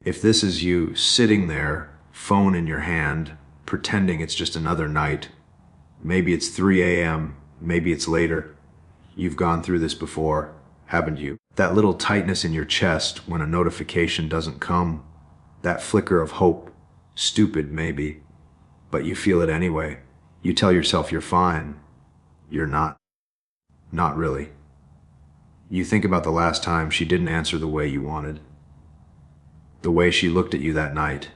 If this is you sitting there, phone in your hand, pretending it's just another night, maybe it's 3 a.m., maybe it's later. You've gone through this before, haven't you? That little tightness in your chest when a notification doesn't come, that flicker of hope, stupid maybe, but you feel it anyway. You tell yourself you're fine. You're not. Not really. You think about the last time she didn't answer the way you wanted. The way she looked at you that night,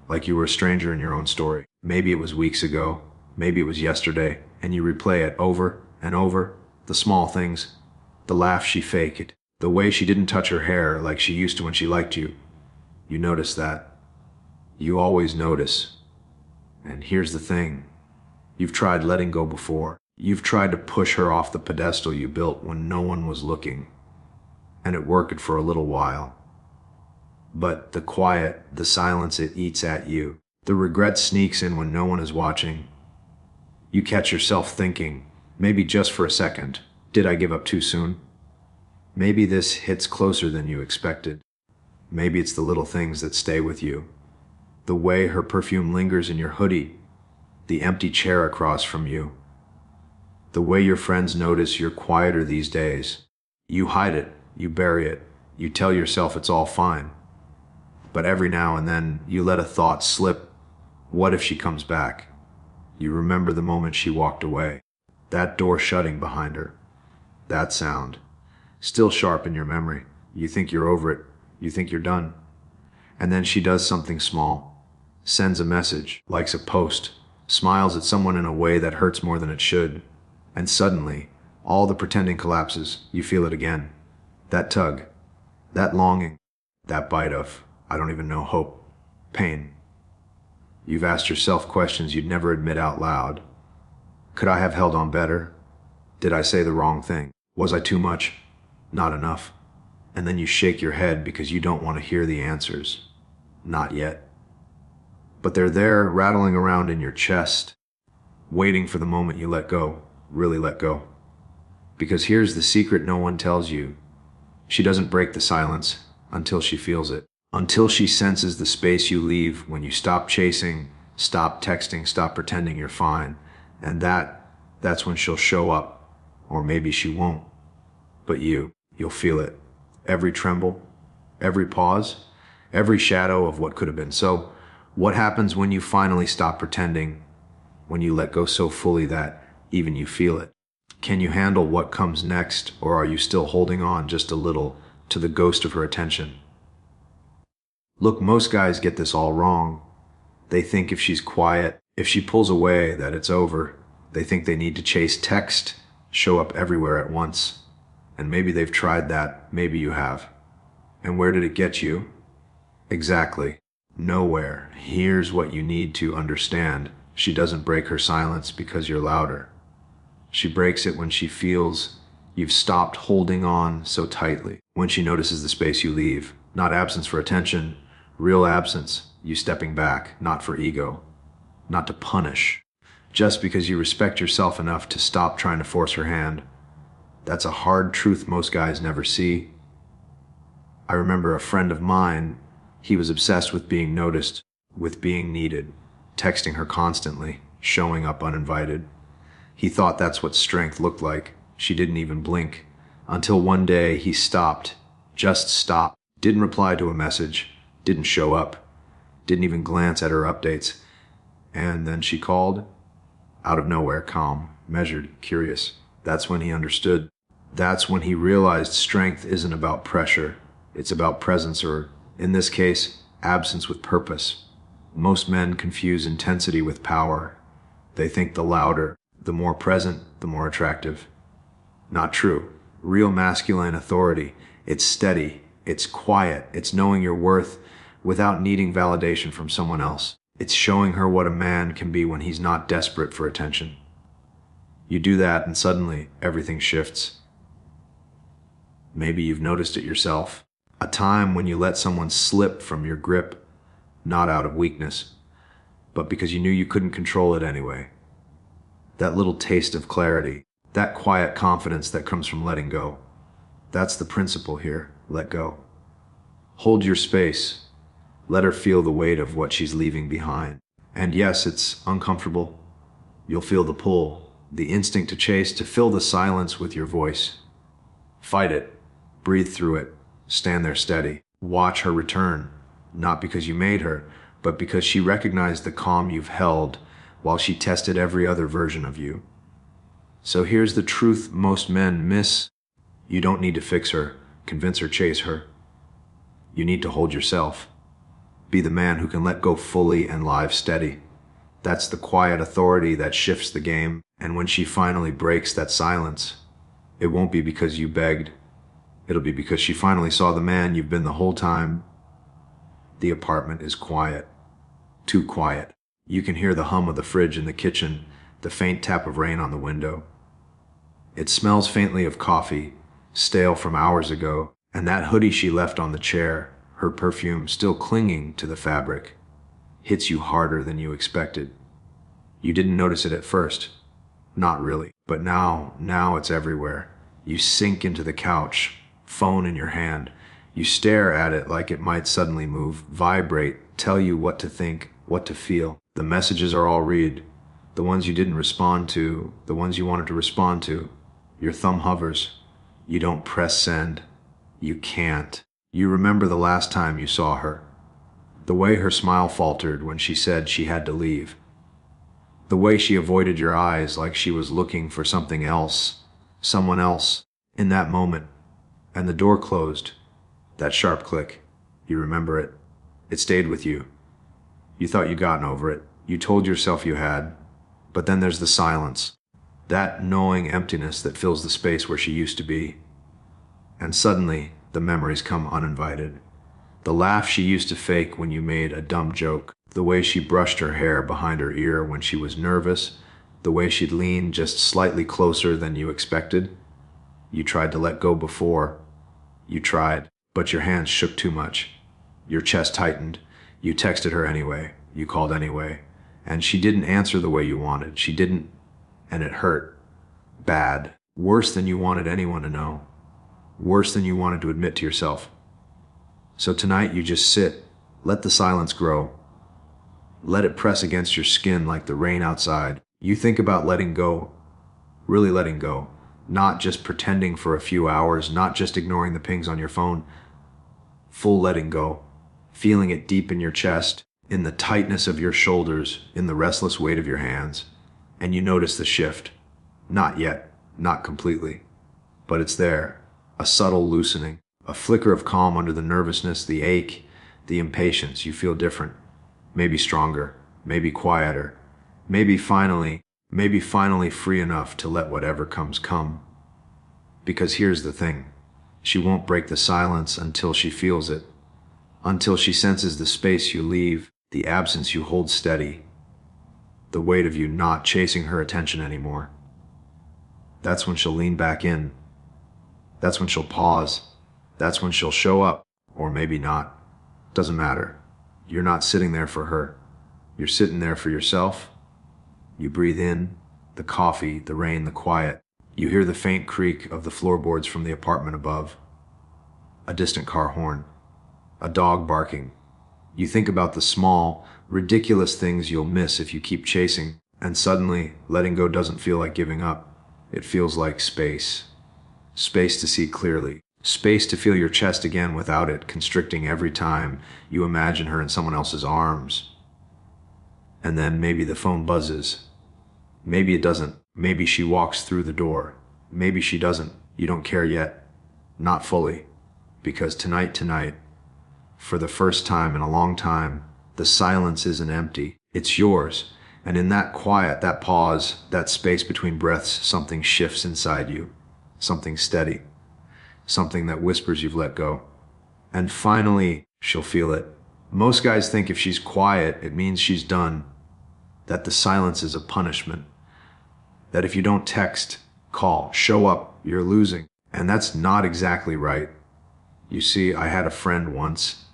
like you were a stranger in your own story. Maybe it was weeks ago, maybe it was yesterday, and you replay it over and over. The small things, the laugh she faked, the way she didn't touch her hair like she used to when she liked you. You notice that. You always notice. And here's the thing. You've tried letting go before. You've tried to push her off the pedestal you built when no one was looking. And it worked for a little while. But the quiet, the silence, it eats at you. The regret sneaks in when no one is watching. You catch yourself thinking, maybe just for a second, did I give up too soon? Maybe this hits closer than you expected. Maybe it's the little things that stay with you. The way her perfume lingers in your hoodie, the empty chair across from you. The way your friends notice you're quieter these days. You hide it, you bury it, you tell yourself it's all fine. But every now and then you let a thought slip. What if she comes back? You remember the moment she walked away. That door shutting behind her. That sound. Still sharp in your memory. You think you're over it. You think you're done. And then she does something small. Sends a message, likes a post, smiles at someone in a way that hurts more than it should. And suddenly, all the pretending collapses. You feel it again. That tug. That longing. That bite of, I don't even know, hope. Pain. You've asked yourself questions you'd never admit out loud. Could I have held on better? Did I say the wrong thing? Was I too much? Not enough? And then you shake your head because you don't want to hear the answers. Not yet. But they're there, rattling around in your chest, waiting for the moment you let go, really let go. Because here's the secret no one tells you. She doesn't break the silence until she feels it. Until she senses the space you leave when you stop chasing, stop texting, stop pretending you're fine. And that's when she'll show up. Or maybe she won't. But you'll feel it. Every tremble, every pause, every shadow of what could have been. So, what happens when you finally stop pretending? When you let go so fully that even you feel it? Can you handle what comes next, or are you still holding on just a little to the ghost of her attention? Look, most guys get this all wrong. They think if she's quiet, if she pulls away, that it's over. They think they need to chase text, show up everywhere at once. And maybe they've tried that, maybe you have. And where did it get you? Exactly. Nowhere. Here's what you need to understand. She doesn't break her silence because you're louder. She breaks it when she feels you've stopped holding on so tightly. When she notices the space you leave. Not absence for attention, real absence. You stepping back, not for ego. Not to punish. Just because you respect yourself enough to stop trying to force her hand. That's a hard truth most guys never see. I remember a friend of mine, he was obsessed with being noticed, with being needed, texting her constantly, showing up uninvited. He thought that's what strength looked like. She didn't even blink. Until one day he stopped, just stopped, didn't reply to a message, didn't show up, didn't even glance at her updates. And then she called, out of nowhere, calm, measured, curious. That's when he understood. That's when he realized strength isn't about pressure. It's about presence, or, in this case, absence with purpose. Most men confuse intensity with power. They think the louder, the more present, the more attractive. Not true. Real masculine authority, it's steady, it's quiet, it's knowing your worth without needing validation from someone else. It's showing her what a man can be when he's not desperate for attention. You do that and suddenly everything shifts. Maybe you've noticed it yourself. A time when you let someone slip from your grip, not out of weakness, but because you knew you couldn't control it anyway. That little taste of clarity, that quiet confidence that comes from letting go. That's the principle here. Let go. Hold your space. Let her feel the weight of what she's leaving behind. And yes, it's uncomfortable. You'll feel the pull, the instinct to chase, to fill the silence with your voice. Fight it. Breathe through it. Stand there steady. Watch her return, not because you made her, but because she recognized the calm you've held while she tested every other version of you. So here's the truth most men miss. You don't need to fix her, convince her, chase her. You need to hold yourself. Be the man who can let go fully and live steady. That's the quiet authority that shifts the game, and when she finally breaks that silence, it won't be because you begged. It'll be because she finally saw the man you've been the whole time. The apartment is quiet. Too quiet. You can hear the hum of the fridge in the kitchen, the faint tap of rain on the window. It smells faintly of coffee, stale from hours ago, and that hoodie she left on the chair, her perfume still clinging to the fabric, hits you harder than you expected. You didn't notice it at first. Not really. But now it's everywhere. You sink into the couch, phone in your hand. You stare at it like it might suddenly move, vibrate, tell you what to think, what to feel. The messages are all read. The ones you didn't respond to, the ones you wanted to respond to. Your thumb hovers. You don't press send. You can't. You remember the last time you saw her. The way her smile faltered when she said she had to leave. The way she avoided your eyes like she was looking for something else, someone else, in that moment. And the door closed. That sharp click. You remember it. It stayed with you. You thought you'd gotten over it. You told yourself you had. But then there's the silence. That gnawing emptiness that fills the space where she used to be. And suddenly, the memories come uninvited. The laugh she used to fake when you made a dumb joke. The way she brushed her hair behind her ear when she was nervous. The way she'd lean just slightly closer than you expected. You tried to let go before. You tried, but your hands shook too much. Your chest tightened. You texted her anyway. You called anyway. And she didn't answer the way you wanted. She didn't. And it hurt. Bad. Worse than you wanted anyone to know. Worse than you wanted to admit to yourself. So tonight you just sit. Let the silence grow. Let it press against your skin like the rain outside. You think about letting go. Really letting go. Not just pretending for a few hours. Not just ignoring the pings on your phone. Full letting go. Feeling it deep in your chest. In the tightness of your shoulders. In the restless weight of your hands. And you notice the shift. Not yet. Not completely. But it's there. A subtle loosening. A flicker of calm under the nervousness, the ache, the impatience. You feel different. Maybe stronger. Maybe quieter. Maybe finally free enough to let whatever comes come. Because here's the thing. She won't break the silence until she feels it. Until she senses the space you leave, the absence you hold steady. The weight of you not chasing her attention anymore. That's when she'll lean back in. That's when she'll pause. That's when she'll show up. Or maybe not. Doesn't matter. You're not sitting there for her. You're sitting there for yourself. You breathe in, the coffee, the rain, the quiet. You hear the faint creak of the floorboards from the apartment above. A distant car horn. A dog barking. You think about the small, ridiculous things you'll miss if you keep chasing, and suddenly, letting go doesn't feel like giving up. It feels like space. Space to see clearly. Space to feel your chest again without it constricting every time you imagine her in someone else's arms. And then maybe the phone buzzes. Maybe it doesn't. Maybe she walks through the door. Maybe she doesn't. You don't care yet. Not fully. Because tonight, for the first time in a long time, the silence isn't empty. It's yours. And in that quiet, that pause, that space between breaths, something shifts inside you. Something steady. Something that whispers you've let go. And finally, she'll feel it. Most guys think if she's quiet, it means she's done. That the silence is a punishment. That if you don't text, call, show up, you're losing. And that's not exactly right. You see, I had a friend once.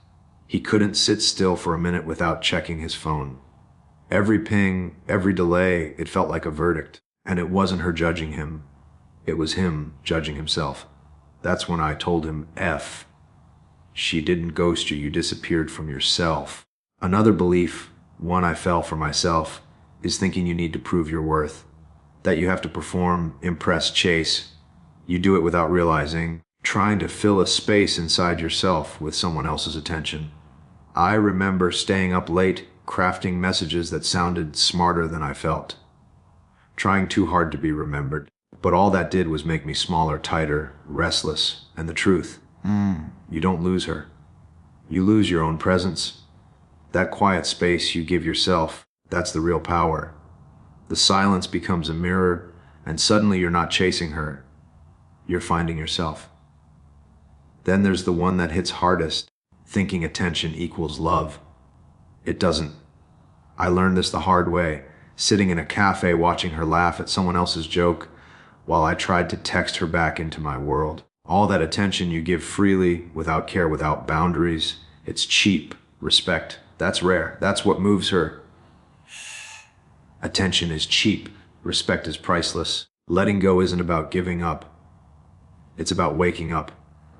He couldn't sit still for a minute without checking his phone. Every ping, every delay, it felt like a verdict. And it wasn't her judging him. It was him judging himself. That's when I told him, F. She didn't ghost you, you disappeared from yourself. Another belief, one I fell for myself, is thinking you need to prove your worth. That you have to perform, impress, chase. You do it without realizing, trying to fill a space inside yourself with someone else's attention. I remember staying up late, crafting messages that sounded smarter than I felt. Trying too hard to be remembered. But all that did was make me smaller, tighter, restless. And the truth, you don't lose her. You lose your own presence. That quiet space you give yourself, that's the real power. The silence becomes a mirror, and suddenly you're not chasing her. You're finding yourself. Then there's the one that hits hardest, thinking attention equals love. It doesn't. I learned this the hard way, sitting in a cafe watching her laugh at someone else's joke, while I tried to text her back into my world. All that attention you give freely, without care, without boundaries, it's cheap. Respect, that's rare. That's what moves her. Attention is cheap. Respect is priceless. Letting go isn't about giving up. It's about waking up,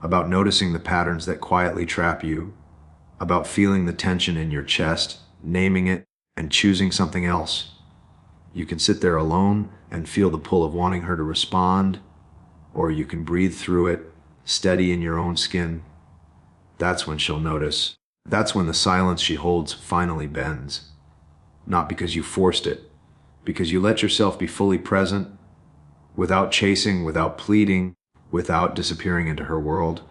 about noticing the patterns that quietly trap you, about feeling the tension in your chest, naming it, and choosing something else. You can sit there alone and feel the pull of wanting her to respond, or you can breathe through it, steady in your own skin. That's when she'll notice. That's when the silence she holds finally bends. Not because you forced it, because you let yourself be fully present, without chasing, without pleading, without disappearing into her world.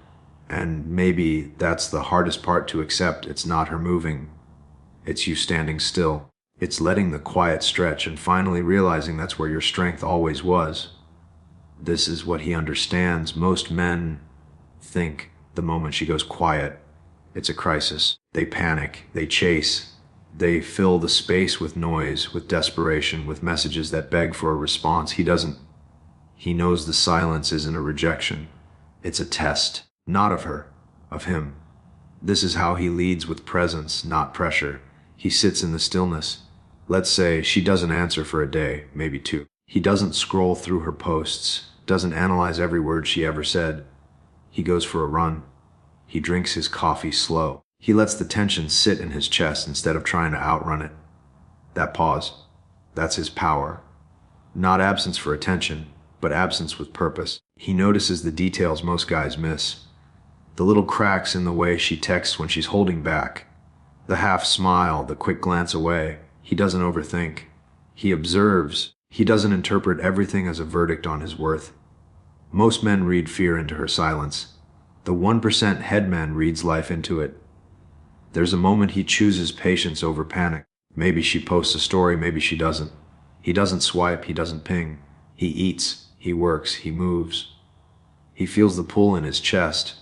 And maybe that's the hardest part to accept. It's not her moving. It's you standing still. It's letting the quiet stretch and finally realizing that's where your strength always was. This is what he understands. Most men think the moment she goes quiet, it's a crisis. They panic, they chase, they fill the space with noise, with desperation, with messages that beg for a response. He doesn't. He knows the silence isn't a rejection. It's a test, not of her, of him. This is how he leads, with presence, not pressure. He sits in the stillness. Let's say she doesn't answer for a day, maybe two. He doesn't scroll through her posts, doesn't analyze every word she ever said. He goes for a run. He drinks his coffee slow. He lets the tension sit in his chest instead of trying to outrun it. That pause, that's his power. Not absence for attention, but absence with purpose. He notices the details most guys miss. The little cracks in the way she texts when she's holding back. The half smile, the quick glance away. He doesn't overthink. He observes. He doesn't interpret everything as a verdict on his worth. Most men read fear into her silence. The 1% headman reads life into it. There's a moment he chooses patience over panic. Maybe she posts a story, maybe she doesn't. He doesn't swipe, he doesn't ping. He eats, he works, he moves. He feels the pull in his chest.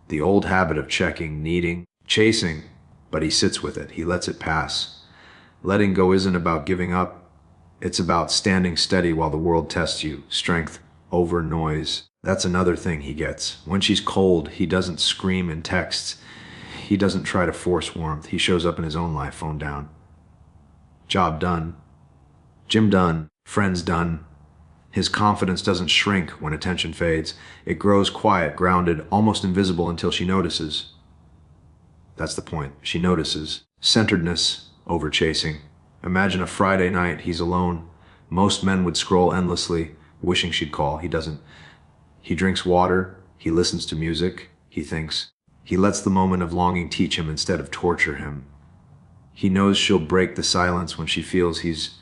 The old habit of checking, needing, chasing, but he sits with it. He lets it pass. Letting go isn't about giving up. It's about standing steady while the world tests you. Strength over noise. That's another thing he gets. When she's cold, he doesn't scream in texts. He doesn't try to force warmth. He shows up in his own life, phone down. Job done. Gym done. Friends done. His confidence doesn't shrink when attention fades. It grows quiet, grounded, almost invisible until she notices. That's the point. She notices. Centeredness over chasing. Imagine a Friday night, he's alone. Most men would scroll endlessly, wishing she'd call. He doesn't. He drinks water. He listens to music. He thinks. He lets the moment of longing teach him instead of torture him. He knows she'll break the silence when she feels he's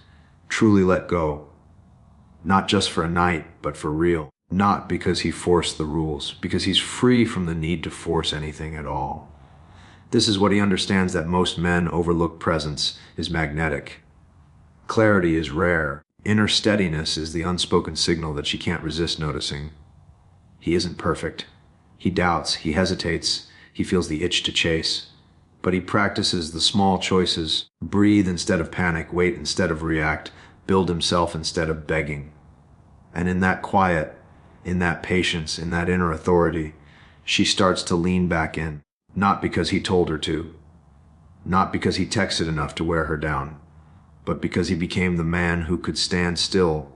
truly let go. Not just for a night, but for real. Not because he forced the rules, because he's free from the need to force anything at all. This is what he understands, that most men overlook. Presence is magnetic. Clarity is rare. Inner steadiness is the unspoken signal that she can't resist noticing. He isn't perfect. He doubts, he hesitates, he feels the itch to chase. But he practices the small choices. Breathe instead of panic, wait instead of react, build himself instead of begging. And in that quiet, in that patience, in that inner authority, she starts to lean back in. Not because he told her to, not because he texted enough to wear her down, but because he became the man who could stand still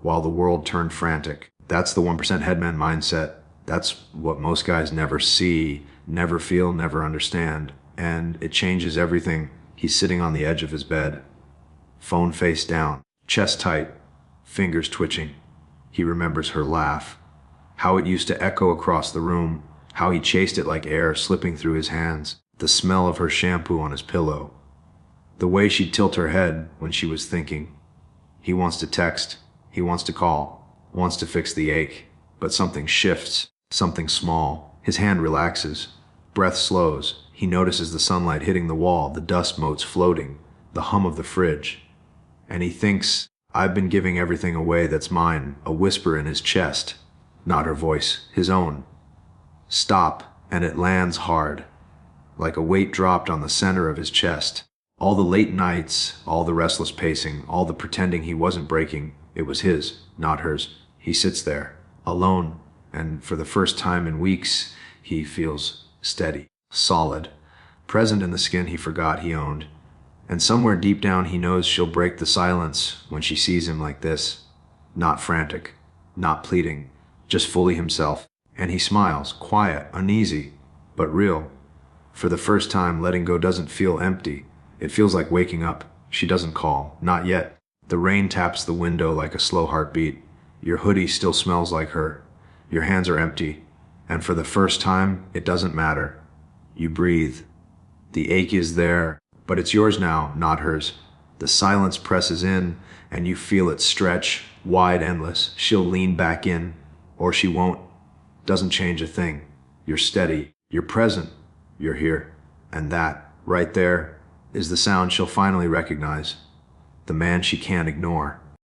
while the world turned frantic. That's the 1% headman mindset. That's what most guys never see, never feel, never understand. And it changes everything. He's sitting on the edge of his bed, phone face down, chest tight, fingers twitching. He remembers her laugh, how it used to echo across the room, how he chased it like air slipping through his hands, the smell of her shampoo on his pillow, the way she'd tilt her head when she was thinking. He wants to text, he wants to call, wants to fix the ache, but something shifts, something small. His hand relaxes, breath slows. He notices the sunlight hitting the wall, the dust motes floating, the hum of the fridge. And he thinks, I've been giving everything away that's mine, a whisper in his chest. Not her voice, his own. Stop, and it lands hard, like a weight dropped on the center of his chest. All the late nights, all the restless pacing, all the pretending he wasn't breaking, it was his, not hers. He sits there, alone, and for the first time in weeks, he feels steady, solid, present in the skin he forgot he owned. And somewhere deep down he knows she'll break the silence when she sees him like this. Not frantic, not pleading, just fully himself. And he smiles, quiet, uneasy, but real. For the first time, letting go doesn't feel empty. It feels like waking up. She doesn't call, not yet. The rain taps the window like a slow heartbeat. Your hoodie still smells like her. Your hands are empty. And for the first time, it doesn't matter. You breathe. The ache is there, but it's yours now, not hers. The silence presses in, and you feel it stretch, wide, endless. She'll lean back in, or she won't. Doesn't change a thing. You're steady. You're present. You're here. And that, right there, is the sound she'll finally recognize. The man she can't ignore.